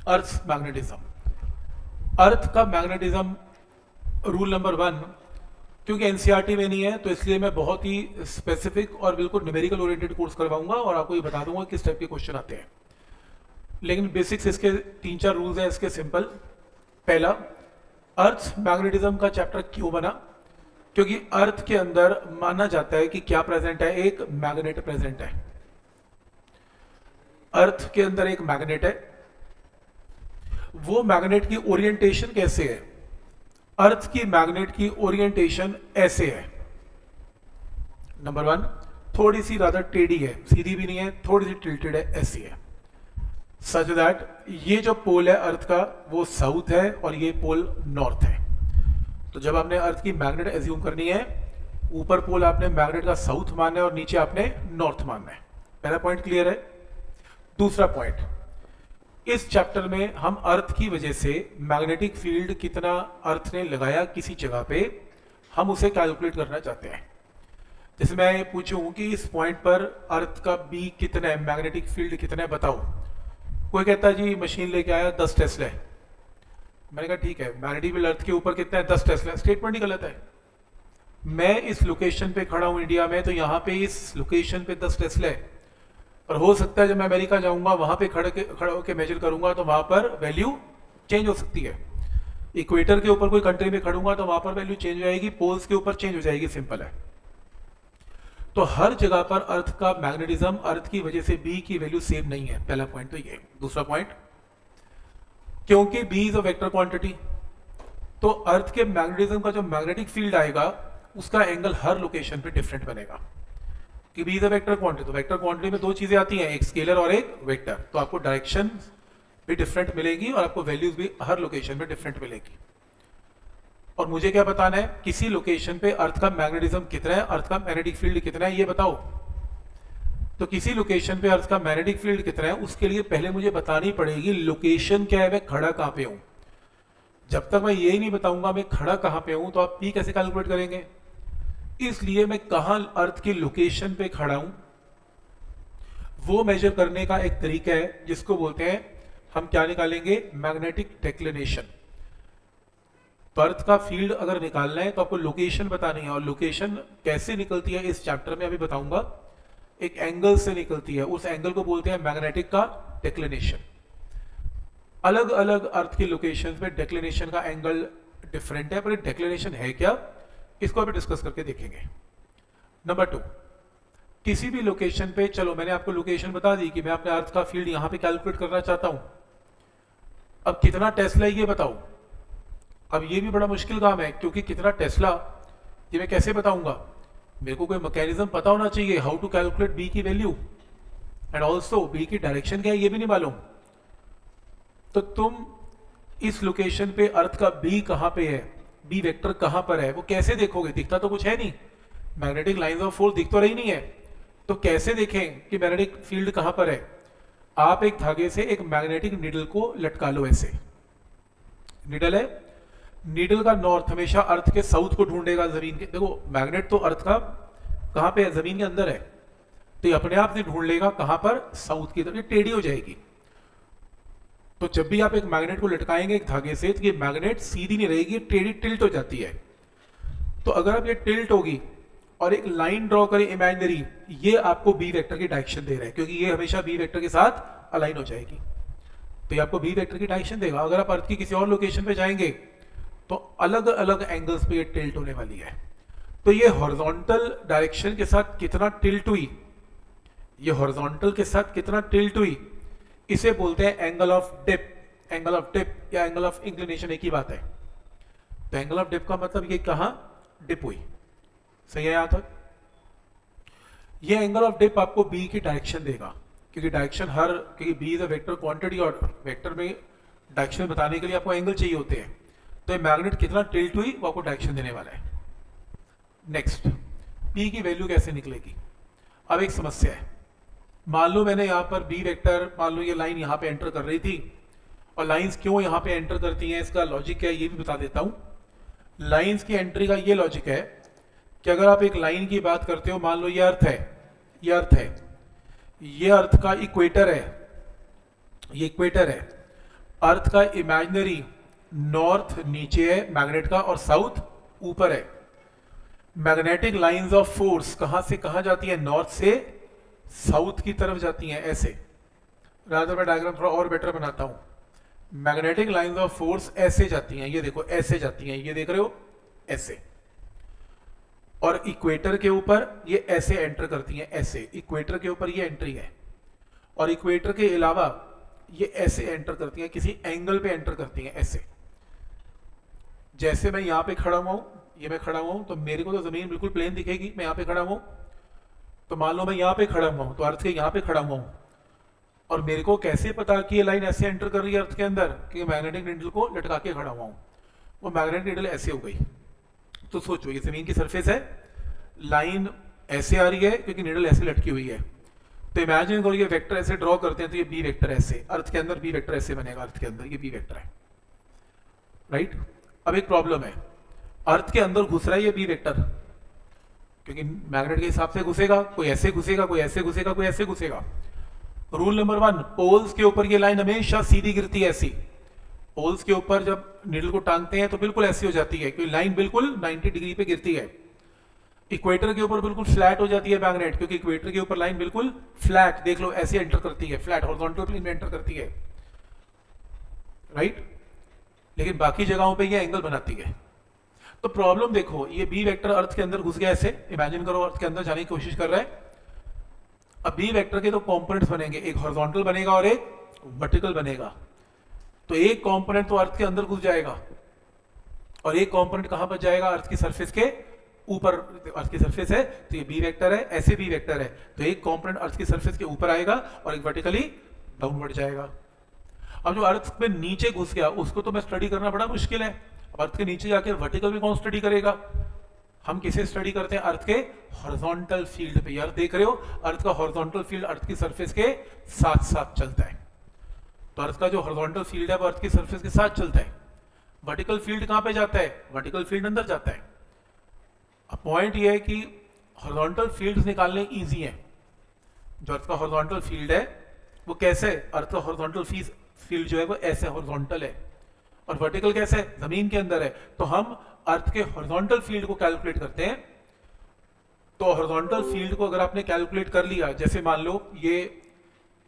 अर्थ magnetism. अर्थ का magnetism rule number 1, क्योंकि NCERT में नहीं है तो इसलिए मैं बहुत ही स्पेसिफिक और बिल्कुल न्यूमेरिकल ओरिएंटेड कोर्स करवाऊंगा और आपको ये बता दूंगा किस टाइप के क्वेश्चन आते हैं। लेकिन बेसिक्स इसके 3-4 रूल्स हैं इसके सिंपल। पहला, अर्थ मैग्नेटिज्म का चैप्टर क्यों बना? क्योंकि अर्थ के अंदर माना जाता है कि क्या प्रेजेंट है, एक मैग्नेट प्रेजेंट है। अर्थ के अंदर एक मैग्नेट है। वो मैग्नेट की ओरिएंटेशन कैसे है? अर्थ की मैग्नेट की ओरिएंटेशन ऐसे है। नंबर 1, थोड़ी सी ज्यादा टेढ़ी है, सीधी भी नहीं है, थोड़ी सी टिल्टेड है, ऐसी है। सच दैट ये जो पोल है अर्थ का वो साउथ है और ये पोल नॉर्थ है। तो जब आपने अर्थ की मैग्नेट एज्यूम करनी है, ऊपर पोल आपने मैग्नेट का साउथ मानना है और नीचे आपने नॉर्थ मानना है। पहला पॉइंट क्लियर है। दूसरा पॉइंट, इस चैप्टर में हम अर्थ की वजह से मैग्नेटिक फील्ड कितना अर्थ ने लगाया किसी जगह पे, हम उसे कैलकुलेट करना चाहते हैं। जैसे मैं पूछूं कि इस पॉइंट पर अर्थ का बी कितना है, मैग्नेटिक फील्ड कितना है, बताओ। कोई कहता है जी मशीन लेके आया 10 टेस्ला है। मैंने कहा ठीक है, मैग्नेटिक फील्ड अर्थ के ऊपर कितना है, 10 टेस्ला। स्टेटमेंट ही गलत है। मैं इस लोकेशन पे खड़ा हूं इंडिया में, तो यहाँ पे इस लोकेशन पे 10 टेस्ला है, और हो सकता है जब मैं अमेरिका जाऊंगा वहां पे खड़ा होकर मेजर करूंगा तो वहां पर वैल्यू चेंज हो सकती है। इक्वेटर के ऊपर कोई कंट्री में खड़ूंगा तो वहां पर वैल्यू चेंज हो जाएगी, पोल्स के ऊपर चेंज हो जाएगी, सिंपल है। तो हर जगह पर अर्थ का मैग्नेटिज्म, अर्थ की वजह से बी की वैल्यू सेम नहीं है। पहला पॉइंट तो ये। दूसरा पॉइंट, क्योंकि B is a vector quantity, तो अर्थ के मैग्नेटिज्म का जो मैग्नेटिक फील्ड आएगा उसका एंगल हर लोकेशन पे डिफरेंट बनेगा। कि B is a vector quantity, तो वेक्टर क्वांटिटी में दो चीजें आती हैं, एक स्केलर और एक वेक्टर। तो आपको डायरेक्शन भी डिफरेंट मिलेगी और आपको वैल्यूज भी हर लोकेशन पे डिफरेंट मिलेगी। और मुझे क्या बताना है, किसी लोकेशन पे अर्थ का मैग्नेटिज्म कितना है, अर्थ का मैग्नेटिक फील्ड कितना है, ये बताओ। तो किसी लोकेशन पे अर्थ का मैग्नेटिक फील्ड कितना है, उसके लिए पहले मुझे बतानी पड़ेगी लोकेशन क्या है, मैं खड़ा कहां पे हूं। जब तक मैं यही नहीं बताऊंगा मैं खड़ा कहां पे हूं, तो आप पी कैसे कैलकुलेट करेंगे? इसलिए मैं कहां अर्थ की लोकेशन पे खड़ा हूं वो मेजर करने का एक तरीका है जिसको बोलते हैं, हम क्या निकालेंगे, मैग्नेटिक डिक्लिनेशन। तो अर्थ का फील्ड अगर निकालना है तो आपको लोकेशन बतानी है, और लोकेशन कैसे निकलती है इस चैप्टर में अभी बताऊंगा। एक एंगल से निकलती है, उस एंगल को बोलते हैं मैग्नेटिक का डिक्लिनेशन। अलग अलग अर्थ की लोकेशन पे डिक्लिनेशन का एंगल डिफरेंट है, पर डिक्लिनेशन है क्या, इसको अभी डिस्कस करके देखेंगे। नंबर 2, किसी भी लोकेशन पे, चलो मैंने आपको लोकेशन बता दी कि मैं अपने अर्थ का फील्ड यहां पे कैलकुलेट करना चाहता हूं। अब कितना टेस्ला है ये बताओ। अब ये भी बड़ा मुश्किल काम है, क्योंकि कितना टेस्ला ये मैं कैसे बताऊंगा? मेरे को कोई मैकेनिज्म पता होना चाहिए, हाउ टू कैलकुलेट बी की वैल्यू, एंड ऑल्सो बी की डायरेक्शन क्या है ये भी नहीं मालूम। तो तुम इस लोकेशन पे अर्थ का बी कहां पे है, बी वेक्टर कहां पर है, वो कैसे देखोगे? दिखता तो कुछ है नहीं, मैग्नेटिक लाइंस ऑफ फोर्स दिख तो रही नहीं है, तो कैसे देखें कि मैग्नेटिक फील्ड कहां पर है? आप एक धागे से एक मैग्नेटिक नीडल को लटका लो, ऐसे नीडल है, नीडल का नॉर्थ हमेशा अर्थ के साउथ को ढूंढेगा जमीन के। देखो मैग्नेट तो अर्थ का कहां पे है, जमीन के अंदर है, तो ये अपने आप से ढूंढ लेगा कहां पर, साउथ की तरफ। ये टेढ़ी हो जाएगी। तो जब भी आप एक मैग्नेट को लटकाएंगे एक धागे से, तो ये मैग्नेट सीधी नहीं रहेगी, टेढ़ी टिल्ट हो जाती है। तो अगर आप ये टिल्ट होगी और एक लाइन ड्रॉ करें इमेजिनरी, ये आपको बी वेक्टर की डायरेक्शन दे रहा है, क्योंकि ये हमेशा बी वेक्टर के साथ अलाइन हो जाएगी, तो ये आपको बी वेक्टर की डायरेक्शन देगा। अगर आप अर्थ की किसी और लोकेशन पे जाएंगे तो अलग अलग एंगल्स पे ये टिल्ट होने वाली है। तो ये हॉरिजॉन्टल डायरेक्शन के साथ कितना टिल्ट हुई, ये हॉरिजॉन्टल के साथ कितना टिल्ट हुई, इसे बोलते हैं angle of dip. Angle of dip या एंगल ऑफ इंक्लिनेशन एक ही बात है। तो एंगल ऑफ डिप का मतलब ये कहां डिप हुई, सही है यहां तक? ये एंगल ऑफ डिप आपको बी की डायरेक्शन देगा, क्योंकि डायरेक्शन हर, क्योंकि B is a vector quantity और वेक्टर में डायरेक्शन बताने के लिए आपको एंगल चाहिए होते हैं। तो ये मैग्नेट कितना टिल्ट हुई वो आपको डायरेक्शन देने वाला है। नेक्स्ट, पी की वैल्यू कैसे निकलेगी? अब एक समस्या है, मान लो मैंने यहाँ पर बी वेक्टर, मान लो ये लाइन यहाँ पे एंटर कर रही थी, और लाइंस क्यों यहाँ पे एंटर करती हैं इसका लॉजिक क्या है ये भी बता देता हूँ। लाइंस की एंट्री का ये लॉजिक है कि अगर आप एक लाइन की बात करते हो, मान लो ये अर्थ है, ये अर्थ है, ये अर्थ का इक्वेटर है, ये इक्वेटर है, अर्थ का इमेजिनरी नॉर्थ नीचे है मैग्नेट का और साउथ ऊपर है। मैग्नेटिक लाइंस ऑफ फोर्स कहां से कहां जाती है? नॉर्थ से साउथ की तरफ जाती हैं। ऐसे रादर मैं डायग्राम थोड़ा और बेटर बनाता हूं। मैग्नेटिक लाइंस ऑफ फोर्स ऐसे जाती हैं, ये देखो ऐसे जाती हैं, ये देख रहे हो ऐसे, और इक्वेटर के ऊपर ये ऐसे एंटर करती हैं, ऐसे इक्वेटर के ऊपर ये एंट्री है, और इक्वेटर के अलावा ये ऐसे एंटर करती हैं, किसी एंगल पे एंटर करती हैं ऐसे। जैसे मैं यहां पे खड़ा हुआ हूं, ये मैं खड़ा हुआ हूं, तो मेरे को तो जमीन बिल्कुल प्लेन दिखेगी। मैं यहां पे खड़ा हुआ हूं, तो मान लो मैं यहां पे खड़ा हुआ हूं, तो अर्थ के यहां पे खड़ा हुआ हूं, और मेरे को कैसे पता कि ये लाइन ऐसे एंटर कर रही है अर्थ के अंदर? कि मैग्नेटिक निडल को लटका के खड़ा हुआ हूं, वो मैग्नेटिक निडल ऐसे हो गई। तो सोचो ये जमीन की सरफेस है, लाइन ऐसे आ रही है क्योंकि निडल ऐसे लटकी हुई है। तो इमेजिन करो ये वेक्टर ऐसे ड्रॉ करते हैं, तो ये बी वेक्टर ऐसे अर्थ के अंदर, बी वेक्टर ऐसे बनेगा अर्थ के अंदर, ये बी वेक्टर है, राइट। अब एक प्रॉब्लम है, अर्थ के अंदर घुस रहा है ये बी वेक्टर, क्योंकि मैग्नेट के हिसाब से घुसेगा, कोई ऐसे घुसेगा, कोई ऐसे घुसेगा, कोई ऐसे घुसेगा। रूल नंबर 1, पोल्स के ऊपर ये लाइन हमेशा सीधी गिरती है ऐसी। पोल्स के ऊपर जब नीडल को टांगते हैं तो बिल्कुल ऐसी हो जाती है, क्योंकि लाइन बिल्कुल 90 डिग्री पे गिरती है। इक्वेटर के ऊपर बिल्कुल फ्लैट हो जाती है मैग्नेट, क्योंकि इक्वेटर के ऊपर लाइन बिल्कुल फ्लैट, देख लो ऐसे एंटर करती है, फ्लैट हॉरिजॉन्टल प्लेन में एंटर करती है, राइट। लेकिन बाकी जगहों पे ये एंगल बनाती है। तो प्रॉब्लम देखो, ये बी वेक्टर अर्थ के अंदर घुस गया ऐसे, इमेजिन करो अर्थ के अंदर जाने की कोशिश कर रहा है। अब बी वेक्टर के दो कंपोनेंट्स बनेंगे, एक हॉरिजॉन्टल बनेगा और एक वर्टिकल बनेगा। तो एक कंपोनेंट तो अर्थ के अंदर घुस जाएगा और एक कंपोनेंट कहां पर जाएगा? अर्थ की सरफेस के ऊपर। अर्थ की सरफेस है तो ये बी वेक्टर है, ऐसे बी वेक्टर है, तो एक कंपोनेंट अर्थ की सरफेस के ऊपर आएगा और एक वर्टिकली डाउनवर्ड जाएगा। अब जो अर्थ में नीचे घुस गया उसको तो मैं स्टडी करना बड़ा मुश्किल है। अब अर्थ के नीचे जाके वर्टिकल में कौन स्टडी करेगा? हम किसे स्टडी करते हैं? अर्थ के हॉरिजॉन्टल फील्ड पे। यार देख रहे हो, अर्थ का हॉरिजॉन्टल फील्ड अर्थ की सरफेस के साथ साथ चलता है। तो अर्थ का जो हॉरिजॉन्टल फील्ड है वो अर्थ की सरफेस के साथ चलता है। वर्टिकल फील्ड कहां पे जाता है? वर्टिकल फील्ड अंदर जाता है। अब पॉइंट ये है कि हॉरिजॉन्टल फील्ड्स निकालने इजी है। जो अर्थ का हॉरिजॉन्टल फील्ड है वो कैसे? अर्थ का हॉरिजॉन्टल फील्ड जो है वो ऐसे हॉरिजॉन्टल है, और वर्टिकल कैसे है? जमीन के अंदर है। तो हम अर्थ के हॉरिजॉन्टल फील्ड को कैलकुलेट करते हैं। तो हॉरिजॉन्टल फील्ड को अगर आपने कैलकुलेट कर लिया, जैसे मान लो ये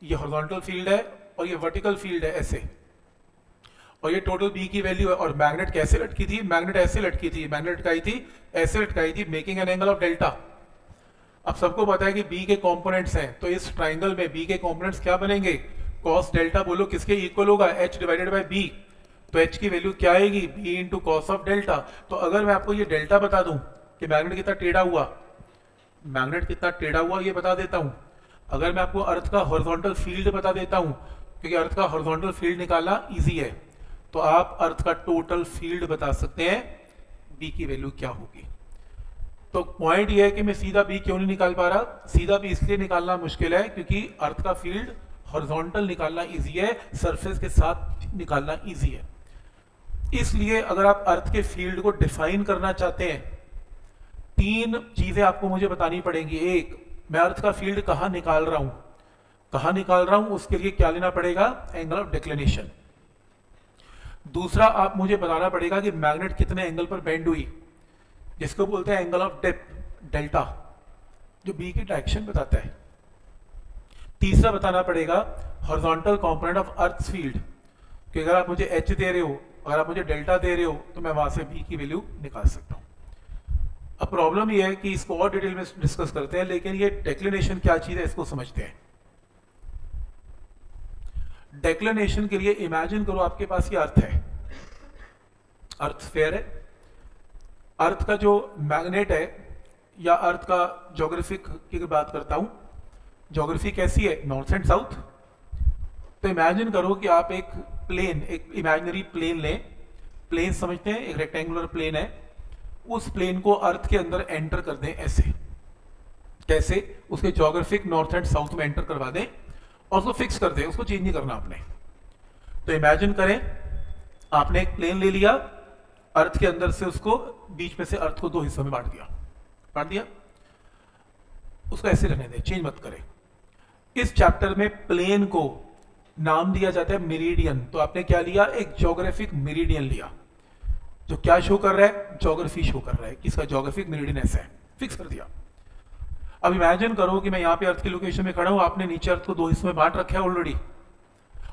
हॉरिजॉन्टल फील्ड है और ये वर्टिकल फील्ड है ऐसे, और ये टोटल बी की वैल्यू है, और मैग्नेट कैसे लटकी थी? मैग्नेट ऐसे लटकी थी, मैग्नेट लटकाई थी ऐसे लटकाई थी, making an angle of delta. अब सबको पता है कि बी के कंपोनेंट्स हैं, तो इस ट्राइंगल में बी के कंपोनेंट्स क्या बनेंगे? Cos delta. बोलो किसके इक्वल होगा? H divided by B. तो एच की वैल्यू क्या आएगी? B into cos of delta. तो अगर मैं आपको ये डेल्टा बता दूं कि मैग्नेट कितना टेढ़ा हुआ, मैग्नेट कितना टेढ़ा हुआ ये बता देता हूं। अगर मैं आपको अर्थ का हॉरिजॉन्टल फील्ड बता देता हूं, क्योंकि अर्थ का हॉरिजॉन्टल फील्ड निकालना इजी है, तो आप अर्थ का टोटल फील्ड बता सकते हैं, बी की वैल्यू क्या होगी। तो पॉइंट ये है कि मैं सीधा बी क्यों नहीं निकाल पा रहा? सीधा बी इसलिए निकालना मुश्किल है क्योंकि अर्थ का फील्ड हॉरिजॉन्टल निकालना इजी है, सरफेस के साथ निकालना इजी है। इसलिए अगर आप अर्थ के फील्ड को डिफाइन करना चाहते हैं, तीन चीजें आपको मुझे बतानी पड़ेंगी। एक, मैं अर्थ का फील्ड कहां निकाल रहा हूं, कहां निकाल रहा हूं, उसके लिए क्या लेना पड़ेगा? Angle of declination. दूसरा, आप मुझे बताना पड़ेगा कि मैग्नेट कितने एंगल पर बेंड हुई, जिसको बोलते हैं एंगल ऑफ डेल्टा, जो बी की डायरेक्शन बताता है। तीसरा बताना पड़ेगा horizontal component of earth field, कि अगर आप मुझे एच दे रहे हो, अगर आप मुझे डेल्टा दे रहे हो, तो मैं वहां से बी की वैल्यू निकाल सकता हूं। अब प्रॉब्लम ये है कि इसको और डिटेल में डिस्कस करते हैं, लेकिन ये डेक्लिनेशन क्या चीज है इसको समझते हैं। डेक्लिनेशन के लिए इमेजिन करो आपके पास ये अर्थ है, अर्थ स्फीयर है। अर्थ का जो मैग्नेट है, या अर्थ का ज्योग्राफिक की बात करता हूं, ज्योग्राफी कैसी है? North and south. तो इमेजिन करो कि आप एक प्लेन, एक इमेजिनरी प्लेन लें, प्लेन समझते हैं, एक रेक्टेंगुलर प्लेन है, उस प्लेन को अर्थ के अंदर एंटर कर दें ऐसे। कैसे? उसके ज्योग्राफिक नॉर्थ एंड साउथ में एंटर करवा दें और उसको फिक्स कर दें, उसको चेंज नहीं करना आपने। तो इमेजिन करें आपने एक प्लेन ले लिया, अर्थ के अंदर से उसको बीच में से अर्थ को दो हिस्सों में बांट दिया, उसको ऐसे रहने दें, चेंज मत करें। इस चैप्टर में प्लेन को नाम दिया जाता है मेरिडियन। तो आपने क्या लिया, एक ज्योग्राफिक मेरिडियन लिया, जो क्या शो कर रहा है, ज्योग्राफी शो कर रहा है, किसका, ज्योग्राफिक मेरिडियन ऐसा है, फिक्स कर दिया। अब इमेजिन करो कि मैं यहाँ पे अर्थ की लोकेशन में खड़ा हूँ, आपने नीचे अर्थ को दो हिस्सों में बांट रखा है ऑलरेडी,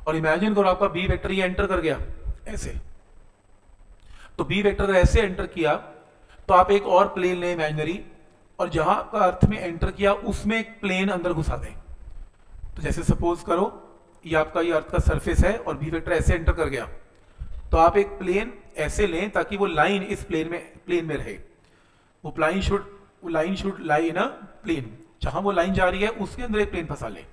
और इमेजिन करो आपका बी वेक्टर ये एंटर कर गया ऐसे। तो बी वेक्टर ऐसे एंटर किया तो आप एक और प्लेन लें इमेजिनरी, और जहां का अर्थ में एंटर किया उसमें एक प्लेन अंदर घुसा दें। तो जैसे सपोज करो ये आपका ये अर्थ का सरफेस है और बी वेक्टर ऐसे एंटर कर गया, तो आप एक प्लेन ऐसे लें ताकि वो लाइन इस प्लेन में रहे। वो line should lie in a plane, जहां वो लाइन जा रही है उसके अंदर एक प्लेन फंसा ले।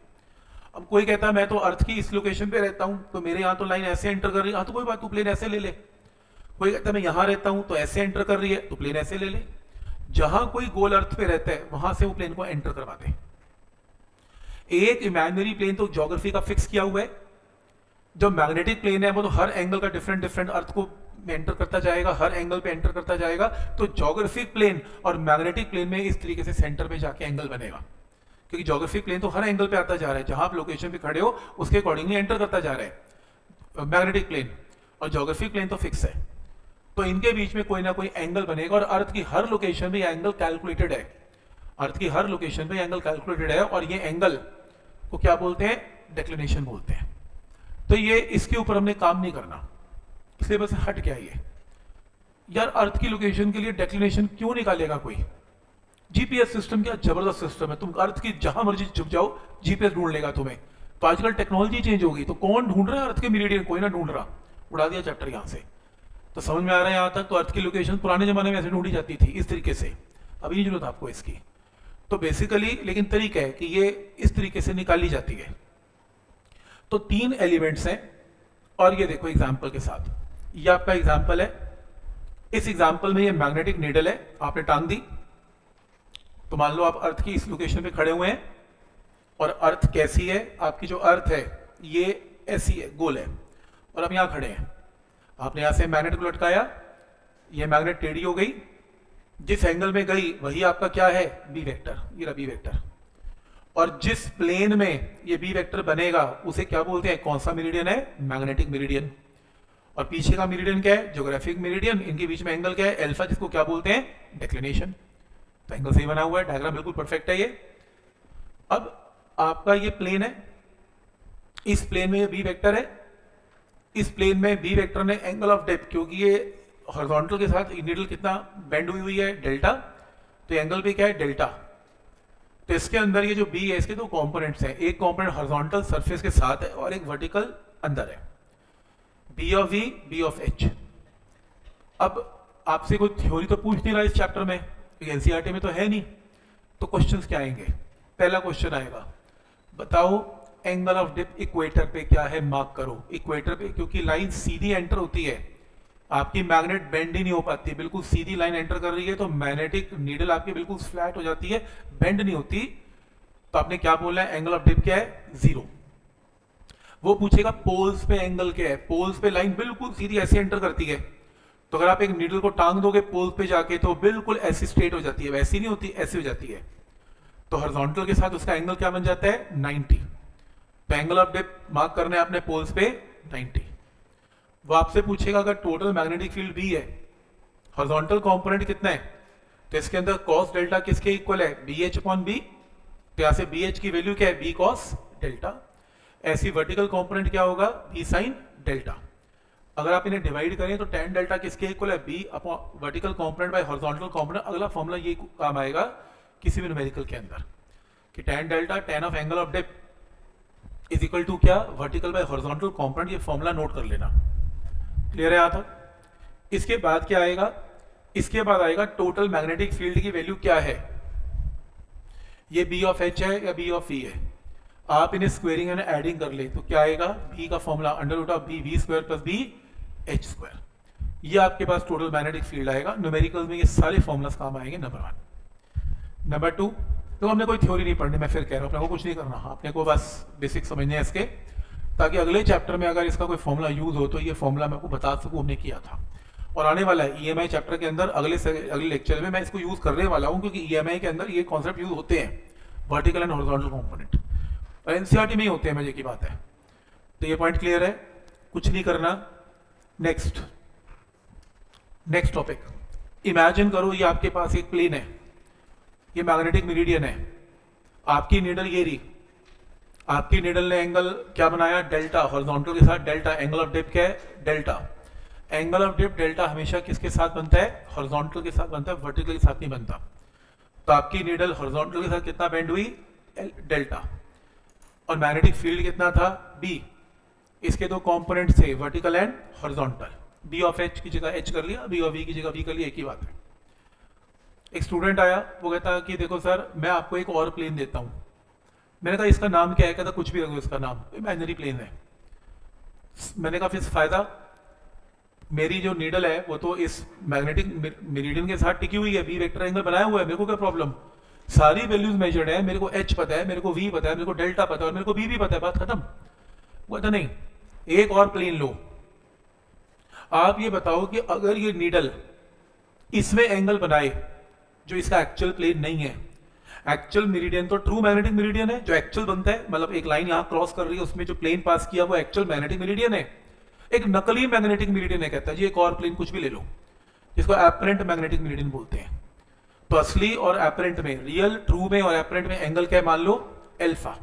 अब कोई कहता है मैं तो अर्थ की इस लोकेशन पे रहता हूं, तो मेरे यहाँ तो लाइन ऐसे एंटर कर रही है, हाँ तो कोई बात, तू प्लेन ऐसे ले ले। कोई कहता है मैं यहां रहता हूं तो ऐसे एंटर कर रही है, तो प्लेन ऐसे ले ले। जहां कोई गोल अर्थ पे रहता है वहां से वो प्लेन को एंटर करवा दे। एक इमेजिनरी प्लेन तो ज्योग्राफी का फिक्स किया हुआ है, जो मैग्नेटिक प्लेन है वो तो हर एंगल का डिफरेंट अर्थ को एंटर करता जाएगा, हर एंगल पे एंटर करता जाएगा। तो ज्योग्राफिक प्लेन और मैग्नेटिक प्लेन में इस तरीके से सेंटर पे जाके एंगल बनेगा, क्योंकि ज्योग्राफिक प्लेन तो हर एंगल पे आता जा रहा है, जहां आप लोकेशन पे खड़े हो उसके अकॉर्डिंगली एंटर करता जा रहा है मैग्नेटिक प्लेन, और ज्योग्राफिक प्लेन तो फिक्स है। तो इनके बीच में कोई ना कोई एंगल बनेगा, और अर्थ की हर लोकेशन पे एंगल कैलकुलेटेड है, अर्थ की हर लोकेशन पे एंगल कैलकुलेटेड है, और ये एंगल को क्या बोलते हैं, डिक्लिनेशन बोलते हैं। तो ये इसके ऊपर हमने काम नहीं करना, इसलिए बस हट गया ये। यार अर्थ की लोकेशन के लिए डिक्लिनेशन क्यों निकालेगा कोई, जीपीएस सिस्टम क्या जबरदस्त सिस्टम है, तुम अर्थ की जहां मर्जी छुप जाओ जीपीएस ढूंढ लेगा तुम्हें। तो आजकल टेक्नोलॉजी चेंज होगी, तो कौन ढूंढ रहा है अर्थ के मेरिडियन, कोई ना ढूंढ रहा, उड़ा दिया चैप्टर यहां से। तो समझ में आ रहा है यहां तक। तो अर्थ की लोकेशन पुराने जमाने में ऐसे ढूंढी जाती थी इस तरीके से, अभी नहीं जरूरत आपको इसकी। तो बेसिकली लेकिन तरीका है कि ये इस तरीके से निकाली जाती है। तो 3 एलिमेंट्स हैं, और ये देखो एग्जाम्पल के साथ, ये आपका एग्जाम्पल है। इस एग्जाम्पल में ये मैग्नेटिक नीडल है, आपने टांग दी। तो मान लो आप अर्थ की इस लोकेशन पे खड़े हुए हैं, और अर्थ कैसी है, आपकी जो अर्थ है ये ऐसी है, गोल है, और अब यहां खड़े हैं। आपने यहां से मैग्नेट को लटकाया, ये मैग्नेट टेढ़ी हो गई, जिस एंगल में गई वही आपका क्या है, बी वेक्टर, ये रहा बी वेक्टर। और जिस प्लेन में ये बी वेक्टर बनेगा उसे क्या बोलते हैं, कौन सा मेरिडियन है, मैग्नेटिक मेरिडियन। और पीछे का मेरिडियन क्या है, ज्योग्राफिक मेरिडियन। इनके बीच में एंगल क्या है, एल्फा, जिसको क्या बोलते हैं, डिक्लिनेशन। तो एंगल सही बना हुआ है, डायग्राम बिल्कुल परफेक्ट है ये। अब आपका ये प्लेन है, इस प्लेन में ये बी वेक्टर है, इस प्लेन में बी वेक्टर ने एंगल ऑफ डेप्थ, क्योंकि ये हॉरिजॉन्टल के साथ नीडल कितना बेंड हुई है, डेल्टा, तो एंगल भी क्या है, डेल्टा। तो इसके अंदर ये जो बी है इसके 2 कंपोनेंट्स हैं, एक कंपोनेंट हॉरिजॉन्टल सरफेस के साथ है और एक वर्टिकल अंदर है, B of V, B of H. अब आपसे कोई थ्योरी तो पूछ नहीं रहा इस चैप्टर में, एनसीईआरटी में तो है नहीं, तो क्वेश्चंस क्या आएंगे। पहला क्वेश्चन आएगा, बताओ एंगल ऑफ डेप्थ इक्वेटर पे क्या है, मार्क करो। इक्वेटर पे क्योंकि लाइन सीधी एंटर होती है, आपकी मैग्नेट बेंड ही नहीं हो पाती, बिल्कुल सीधी लाइन एंटर कर रही है, तो मैग्नेटिक नीडल आपकी बिल्कुल फ्लैट हो जाती है, बेंड नहीं होती। तो आपने क्या बोला है, एंगल ऑफ डेप्थ क्या है, 0। वो पूछेगा पोल्स पे एंगल क्या है, पोल्स पे लाइन बिल्कुल सीधी ऐसे एंटर करती है, तो अगर आप एक नीडल को टांग दोगे पोल पे जाके तो बिल्कुल ऐसी स्ट्रेट हो जाती है, वैसी नहीं होती, ऐसी हो जाती है। तो हॉरिजॉन्टल के साथ उसका एंगल क्या बन जाता है, 90। तो एंगल ऑफ डेप्थ मार्क करना है आपने पोल्स पे 90। वो आपसे पूछेगा अगर टोटल मैग्नेटिक फील्ड बी है, हॉरिजॉन्टल कंपोनेंट कितना है, तो इसके अंदर कॉस डेल्टा किसके इक्वल है, बी एच अपॉन बी। तो यहां से बी एच की वैल्यू क्या है, बी कॉस डेल्टा। ऐसी वर्टिकल कंपोनेंट क्या होगा, बी साइन डेल्टा। अगर आप इन्हें डिवाइड करें तो tan डेल्टा किसके इक्वल है, B upon vertical component by horizontal component. अगला फॉर्मूला ये काम आएगा किसी भी न्यूमेरिकल के अंदर कि tan delta tan of angle of depth is equal to क्या, वर्टिकल बाय हॉरिजॉन्टल कंपोनेंट। ये फॉर्मूला नोट कर लेना, क्लियर है यहाँ तक। इसके बाद क्या आएगा, इसके बाद आएगा टोटल मैग्नेटिक फील्ड की वैल्यू क्या है, ये बी ऑफ एच है या बी ऑफ ई है। आप इन्हें स्क्वेयरिंग एंड एडिंग कर ले तो क्या आएगा, बी का formula under root of B V square plus B H square. ये आपके पास टोटल मैग्नेटिक फील्ड आएगा। न्यूमेरिकल में ये सारे फॉर्मूलास काम आएंगे, नंबर 1। नंबर 2, तो हमने कोई थ्योरी नहीं पढ़नी, मैं फिर कह रहा हूँ अपने को कुछ नहीं करना, आपने को बस बेसिक समझने हैं इसके, ताकि अगले चैप्टर में अगर इसका कोई फॉर्मूला यूज हो तो ये फॉर्मूला मैं आपको बता सकूँ हमने किया था। और आने वाला है ईएमआई चैप्टर के अंदर अगले लेक्चर में मैं इसको यूज करने वाला हूँ, क्योंकि ईएमआई के अंदर ये कॉन्सेप्ट यूज होते हैं, वर्टिकल एंड हॉरिजॉन्टल कंपोनेंट, और एनसीईआरटी में ही होते हैं, मजे की बात है। तो ये पॉइंट क्लियर है, कुछ नहीं करना। नेक्स्ट टॉपिक, इमेजिन करो ये आपके पास एक प्लेन है, ये मैग्नेटिक मेरिडियन है, आपकी नीडल ये रही, आपकी नीडल ने एंगल क्या बनाया, डेल्टा, हॉरिजॉन्टल के साथ डेल्टा, एंगल ऑफ डिप क्या है, delta. Angle of dip delta हमेशा किसके साथ बनता है, हॉरिजॉन्टल के साथ बनता है, वर्टिकल के साथ नहीं बनता। तो आपकी नीडल हॉरिजॉन्टल के साथ कितना बेंड हुई, डेल्टा, और मैग्नेटिक फील्ड कितना था, बी। इसके दो कंपोनेंट थे, vertical and horizontal. B of H की जगह एच कर लिया, बी ऑफ वी की जगह वी कर लिया, एक ही बात है। एक स्टूडेंट आया, वो कहता कि देखो सर मैं आपको एक और प्लेन देता हूं। मैंने कहा इसका नाम क्या है, कहता कुछ भी रखो इसका नाम, इमेजिनरी प्लेन है। मैंने कहा फिर फायदा, मेरी जो नीडल है वो तो इस मैग्नेटिक मेरिडियन के साथ टिकी हुई है, बी वेक्टर एंगल बनाया हुआ है, मेरे को क्या प्रॉब्लम, सारी वैल्यूज मेजर्ड है, मेरे को एच पता है, मेरे को वी पता है, मेरे को डेल्टा पता है और मेरे को बी भी पता है, बात खत्म। वो कहता नहीं, एक और प्लेन लो। आप ये बताओ कि अगर ये नीडल इसमें एंगल बनाए जो इसका एक्चुअल प्लेन नहीं है, एक्चुअल मेरिडियन तो ट्रू मैग्नेटिक मेरिडियन है, जो एक्चुअल बनता है, मतलब एक लाइन यहां क्रॉस कर रही है, उसमें जो प्लेन पास किया वो एक्चुअल मैग्नेटिक मेरिडियन है। एक नकली मैग्नेटिक मेरिडियन है, कहता है जी एक और प्लेन कुछ भी ले लो, जिसको एपरेंट मैग्नेटिक मेरिडियन बोलते हैं। तो असली और एपरेंट में, रियल, ट्रू में और एपरेंट में एंगल क्या मान लो, एल्फा।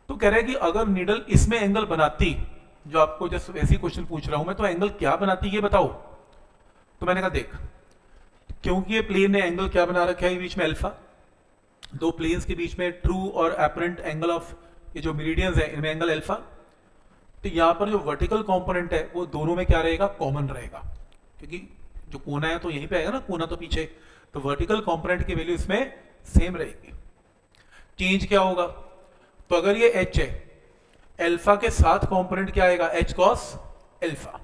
तो कह रहे हैं कि अगर नीडल इसमें एंगल बनाती, जो आपको जस्ट ऐसी क्वेश्चन पूछ रहा हूं मैं, तो एंगल क्या बनाती ये बताओ। तो मैंने कहा देख, क्योंकि ये प्लेन ने एंगल क्या बना रखा है बीच में, अल्फा, दो प्लेन्स के बीच में ट्रू और एपरेंट एंगल ऑफ ये जो मेरिडियंस है इनमें एंगल अल्फा। तो यहां पर जो वर्टिकल कंपोनेंट है वो दोनों में क्या रहेगा, कॉमन रहेगा, क्योंकि जो कोना है तो यहीं पे आएगा ना, कोना तो पीछे, तो वर्टिकल कंपोनेंट की वैल्यू इसमें सेम रहेगी। चेंज क्या होगा, तो अगर ये एच है, अल्फा के साथ कंपोनेंट क्या आएगा, H cos alpha.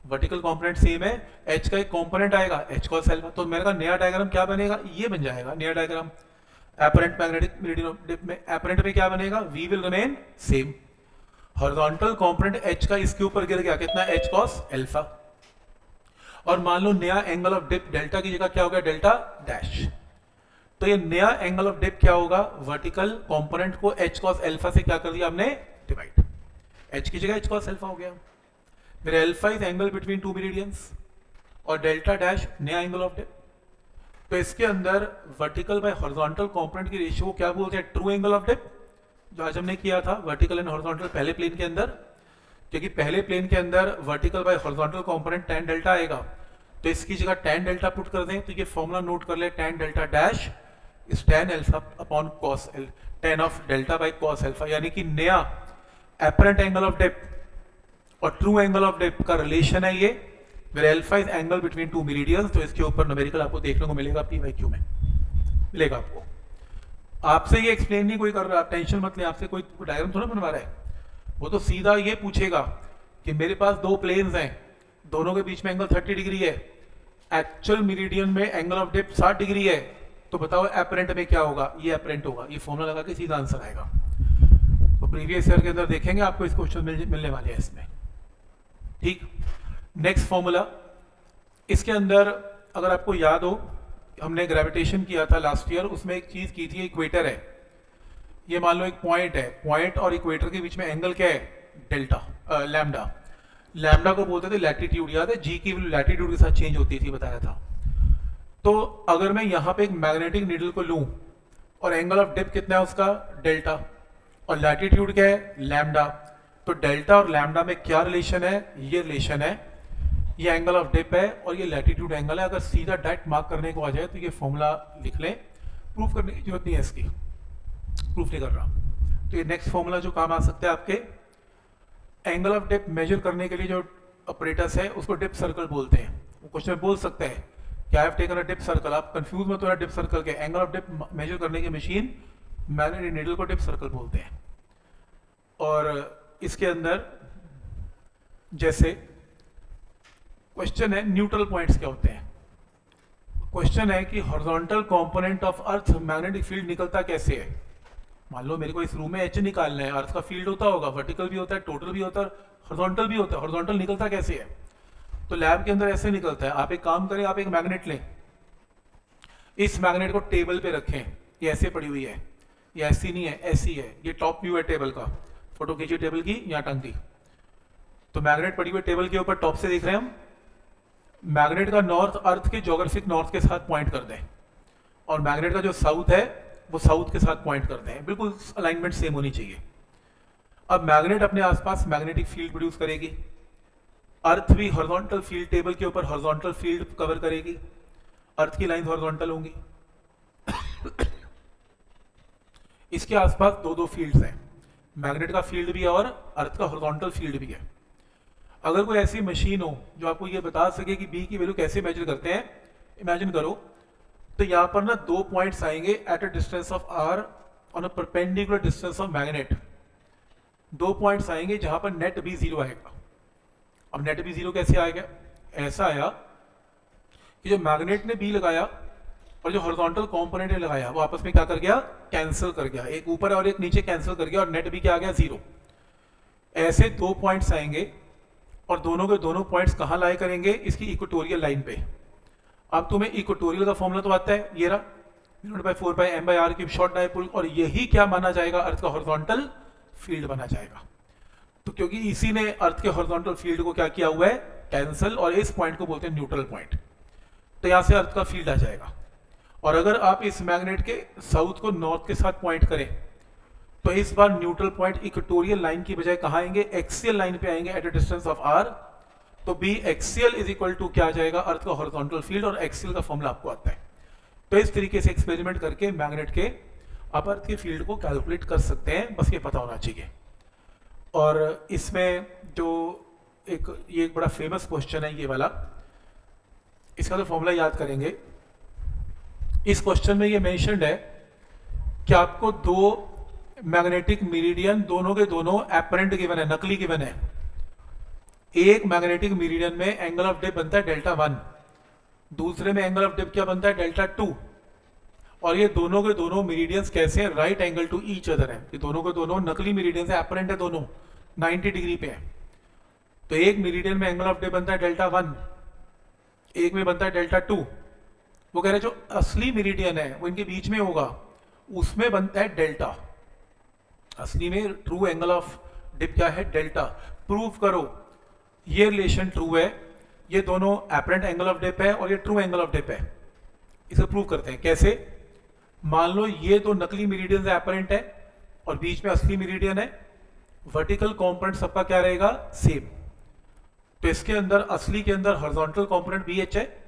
Vertical component same है, एच का एक कंपोनेंट आएगा एच कॉस अल्फा। तो मेरे का नया डायग्राम क्या बनेगा, ये बन जाएगा नया diagram. Apparent magnetic meridian dip में एपरेंट में क्या बनेगा, V will remain same. Horizontal component H का इसके ऊपर गिर गया, कितना, एच कॉस अल्फा। और मान लो नया एंगल ऑफ डिप डेल्टा की जगह क्या होगा, डेल्टा डैश। तो ये नया एंगल ऑफ डिप क्या होगा, वर्टिकल कंपोनेंट को एच कॉस अल्फा से क्या कर दिया हमने, डिवाइड। एच की जगह एच कॉस अल्फा हो गया। फिर alpha is angle between two meridians और डेल्टा डैश नया एंगल ऑफ डिप। तो इसके अंदर वर्टिकल बाय हॉरिजॉन्टल कंपोनेंट की रेशियो को क्या बोलते हैं, ट्रू एंगल ऑफ डिप, जो आज हमने किया था वर्टिकल एंड हॉरिजॉन्टल पहले प्लेन के अंदर। क्योंकि पहले प्लेन के अंदर vertical by horizontal component tan delta आएगा, तो इसकी जगह tan डेल्टा पुट कर दें, तो ये फॉर्मूला नोट कर ले, tan delta dash is tan alpha upon cos l, tan of delta by cos alpha. यानी कि नया एपरेंट एंगल ऑफ डिप और ट्रू एंगल ऑफ डिप का रिलेशन है ये, where alpha is angle between two meridians. तो इसके ऊपर न्यूमेरिकल आपको देखने को मिलेगा, p/q में मिलेगा आपको। आपसे ये एक्सप्लेन नहीं कोई कर रहा, आप टेंशन मत लें, आपसे कोई डायग्राम थोड़ा बनवा रहा है। वो तो सीधा ये पूछेगा कि मेरे पास दो प्लेन्स हैं, दोनों के बीच में एंगल 30 डिग्री है, एक्चुअल मेरिडियन में एंगल ऑफ डिप 60 डिग्री है, तो बताओ एपरेंट में क्या होगा, ये एपरेंट होगा। ये फॉर्मूला लगा के सीधा आंसर आएगा। तो प्रीवियस ईयर के अंदर देखेंगे आपको इस क्वेश्चन मिलने वाले हैं इसमें, ठीक। नेक्स्ट फॉर्मूला, इसके अंदर अगर आपको याद हो, हमने ग्रेविटेशन किया था लास्ट ईयर, उसमें एक चीज की थी, इक्वेटर है, ये मान लो एक पॉइंट है, पॉइंट और इक्वेटर के बीच में एंगल क्या है, डेल्टा, लैम्डा। लैम्डा को बोलते थे लैटिट्यूड, याद है, जी की वैल्यू लैटिट्यूड के साथ चेंज होती थी, बताया था। तो अगर मैं यहाँ पे एक मैग्नेटिक नीडल को लूं और एंगल ऑफ डिप कितना है उसका, डेल्टा, और लैटिट्यूड क्या है, लैम्डा, तो डेल्टा और लैम्डा में क्या रिलेशन है, ये रिलेशन है, ये एंगल ऑफ डिप है और ये लैटिट्यूड एंगल है। अगर सीधा डायरेक्ट मार्क करने को आ जाए तो ये फॉर्मूला लिख लें, प्रूफ करने की जरूरत नहीं है इसकी, प्रूफ नहीं कर रहा। तो ये नेक्स्ट फॉर्मूला जो काम आ सकता है आपके, एंगल ऑफ डिप मेजर करने के लिए जो ऑपरेटर्स है उसको डिप सर्कल बोलते हैं। वो क्वेश्चन बोल सकता है कि I have taken a dip circle, आप कंफ्यूज मत होना डिप सर्कल के, एंगल ऑफ डिप मेजर करने की मशीन मैग्नेटिक नीडल को डिप सर्कल बोलते हैं। और इसके अंदर जैसे क्वेश्चन है न्यूट्रल पॉइंट्स क्या होते हैं, क्वेश्चन है कि horizontal component of earth magnetic field निकलता कैसे है। मान लो मेरे को इस रूम में एच निकालना है, अर्थ का फील्ड होता होगा, वर्टिकल भी होता है, टोटल भी होता है, हॉरिजॉन्टल भी होता है। हॉरिजॉन्टल निकलता कैसे है, तो लैब के अंदर ऐसे निकलता है। आप एक काम करें, आप एक मैग्नेट लें, इस मैग्नेट को टेबल पे रखें, ये ऐसे पड़ी हुई है, ये ऐसी नहीं है, ऐसी है, ये टॉप व्यू है टेबल का, फोटो खींची टेबल की, यहाँ टंग दी। तो मैग्नेट पड़ी हुई टेबल के ऊपर, टॉप से देख रहे हैं हम। मैग्नेट का नॉर्थ अर्थ के ज्योग्राफिक नॉर्थ के साथ पॉइंट कर दें, और मैग्नेट का जो साउथ है वो साउथ के साथ पॉइंट कर दें, बिल्कुल अलाइनमेंट सेम होनी चाहिए। अब मैग्नेट अपने आसपास मैग्नेटिक फील्ड प्रोड्यूस करेगी, अर्थ भी हॉरिजॉन्टल फील्ड टेबल के ऊपर हॉरिजॉन्टल फील्ड कवर करेगी, अर्थ की लाइन हॉरिजॉन्टल होंगी। इसके आसपास दो दो फील्ड्स हैं, मैग्नेट का फील्ड भी है और अर्थ का हॉरिजॉन्टल फील्ड भी है। अगर कोई ऐसी मशीन हो जो आपको ये बता सके कि बी की वैल्यू कैसे मेजर करते हैं, इमेजिन करो, तो यहाँ पर ना दो पॉइंट्स आएंगे at a distance of R on a perpendicular distance of magnet. दो पॉइंट्स आएंगे जहां पर नेट बी जीरो आएगा। अब नेट बी जीरो कैसे आएगा? ऐसा आया कि जो मैग्नेट ने बी लगाया और जो हॉरिजॉन्टल कंपोनेंट ने लगाया वो आपस में क्या कर गया? कैंसिल कर गया, एक ऊपर और एक नीचे कैंसिल कर गया, और नेट बी क्या आ गया? जीरो। ऐसे दो पॉइंट्स आएंगे और दोनों के दोनों पॉइंट्स कहां लाई करेंगे? इसकी इक्वेटोरियल लाइन पे। अब तुम्हें इक्वेटोरियल का फॉर्मूला तो आता है, ये रहा 4πm/r क्यूब शॉर्ट डायपोल, और यही क्या माना जाएगा? अर्थ का हॉरिजॉन्टल फील्ड बना जाएगा। तो क्योंकि इसी ने अर्थ के हॉरिजॉन्टल फील्ड को क्या किया हुआ है? कैंसिल, और इस पॉइंट को बोलते हैं न्यूट्रल पॉइंट। तो यहां से अर्थ का फील्ड आ जाएगा। और अगर आप इस मैग्नेट के साउथ को नॉर्थ के साथ पॉइंट करें तो इस बार न्यूट्रल पॉइंट इक्वेटोरियल लाइन की बजाय कहां आएंगे? एक्सियल लाइन पे आएंगे at a distance of R. तो B axial is equal to क्या आ जाएगा? अर्थ का हॉरिजॉन्टल फील्ड, और एक्सियल का फॉर्मूला आपको आता है। तो इस तरीके से एक्सपेरिमेंट करके मैग्नेट के आप अर्थ के फील्ड को कैलकुलेट कर सकते हैं, बस ये पता होना चाहिए। और इसमें जो ये एक बड़ा फेमस क्वेश्चन है ये वाला, इसका तो फॉर्मूला याद करेंगे। इस क्वेश्चन में ये मेंशन्ड है कि आपको दो मैग्नेटिक मेरिडियन, दोनों के दोनों एपरेंट गिवन है, नकली गिवन है। एक मैग्नेटिक मेरिडियन में एंगल ऑफ डिप बनता है Δ1, दूसरे में एंगल ऑफ डिप क्या बनता है? Δ2। और ये दोनों के दोनों मेरिडियंस कैसे हैं? Right angle to each other है। ये दोनों के दोनों नकली मेरिडियंस है, एपरेंट है, दोनों 90 डिग्री पे है। तो एक मेरिडियन में एंगल ऑफ डिप बनता है Δ1, एक में बनता है Δ2। वो कह रहे जो असली मेरिडियन है वो इनके बीच में होगा, उसमें बनता है डेल्टा। असली में ट्रू एंगल ऑफ डिप क्या है? डेल्टा। प्रूव करो ये रिलेशन ट्रू है, ये दोनों एपरेंट एंगल ऑफ डिप है और ये ट्रू एंगल ऑफ डिप है। इसे प्रूव करते हैं कैसे? मान लो ये दो नकली मेरिडियन एपरेंट है और बीच में असली मेरिडियन है, वर्टिकल कंपोनेंट सबका क्या रहेगा? सेम। तो इसके अंदर, असली के अंदर हॉरिजॉन्टल कंपोनेंट BH है,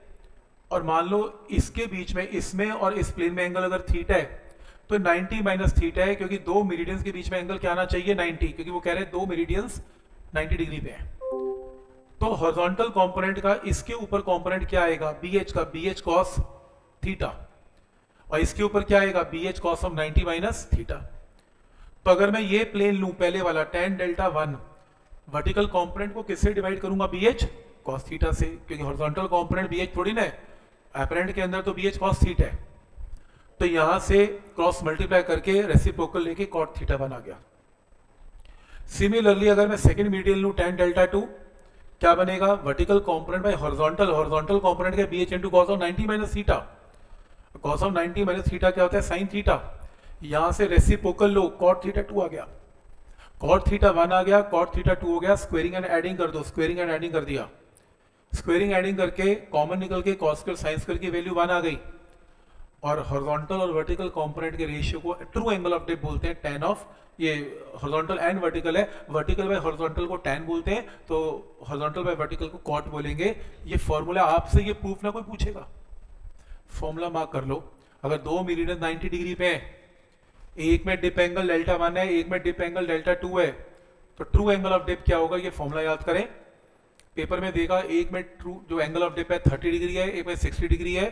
और मान लो इसके बीच में, इसमें और इस प्लेन में एंगल अगर थीटा है तो 90 माइनस थीटा है, क्योंकि दो मेरिडियंस के बीच में एंगल क्या आना चाहिए? 90, क्योंकि वो कह रहे हैं दो मेरिडियंस 90 डिग्री पे हैं। तो हॉरिजॉन्टल कंपोनेंट का इसके ऊपर कंपोनेंट क्या आएगा? BH का, BH cos थीटा, और इसके ऊपर क्या आएगा? BH cos of 90 minus theta. तो अगर मैं ये प्लेन लूं पहले वाला tan Δ1, वर्टिकल कंपोनेंट को किससे डिवाइड करूंगा? BH cos थीटा से, क्योंकि हॉरिजॉन्टल कंपोनेंट BH थोड़ी ना है, एपरेंट के अंदर तो BH cos थीटा है। तो यहां से क्रॉस मल्टीप्लाई करके रेसिप्रोकल लेके cot थीटा बन आ गया। सिमिलरली अगर मैं सेकंड मेरिडियन लूं tan Δ2, क्या बनेगा? Vertical component by horizontal, horizontal component का BH into cos of 90 minus theta. cos of 90 minus theta क्या होता है? sin theta. यहां से रेसिप्रोकल लो, cot थीटा 2 आ गया, cot थीटा 1 आ गया, cot थीटा 2 हो गया। स्क्वायरिंग एंड एडिंग कर दो, स्क्वायरिंग एंड एडिंग कर दिया। स्क्वायरिंग एडिंग करके कॉमन निकल के cos स्क्वायर sin स्क्वायर की वैल्यू 1 आ गई। और हॉरिजॉन्टल और वर्टिकल कंपोनेंट के रेशियो को ट्रू एंगल ऑफ डिप बोलते हैं, tan ऑफ, ये हॉरिजॉन्टल एंड वर्टिकल है, वर्टिकल बाय हॉरिजॉन्टल को tan बोलते हैं, तो हॉरिजॉन्टल बाय वर्टिकल को cot बोलेंगे। ये फॉर्मूला आपसे ये प्रूफ ना कोई पूछेगा, फॉर्मूला मार्क कर लो। अगर दो मेरिडियन 90 डिग्री पे है, एक में डिप एंगल Δ1 है, एक में डिप एंगल Δ2 है, तो ट्रू एंगल ऑफ डिप क्या होगा? ये फॉर्मूला याद करें। पेपर में देगा एक में ट्रू जो एंगल ऑफ डिप है 30 डिग्री है, एक में 60 डिग्री है।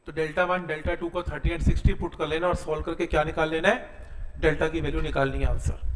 तो Δ1 Δ2 को 30 एंड 60 पुट कर लेना और सॉल्व करके क्या निकाल लेना है? डेल्टा की वैल्यू निकालनी है, आंसर।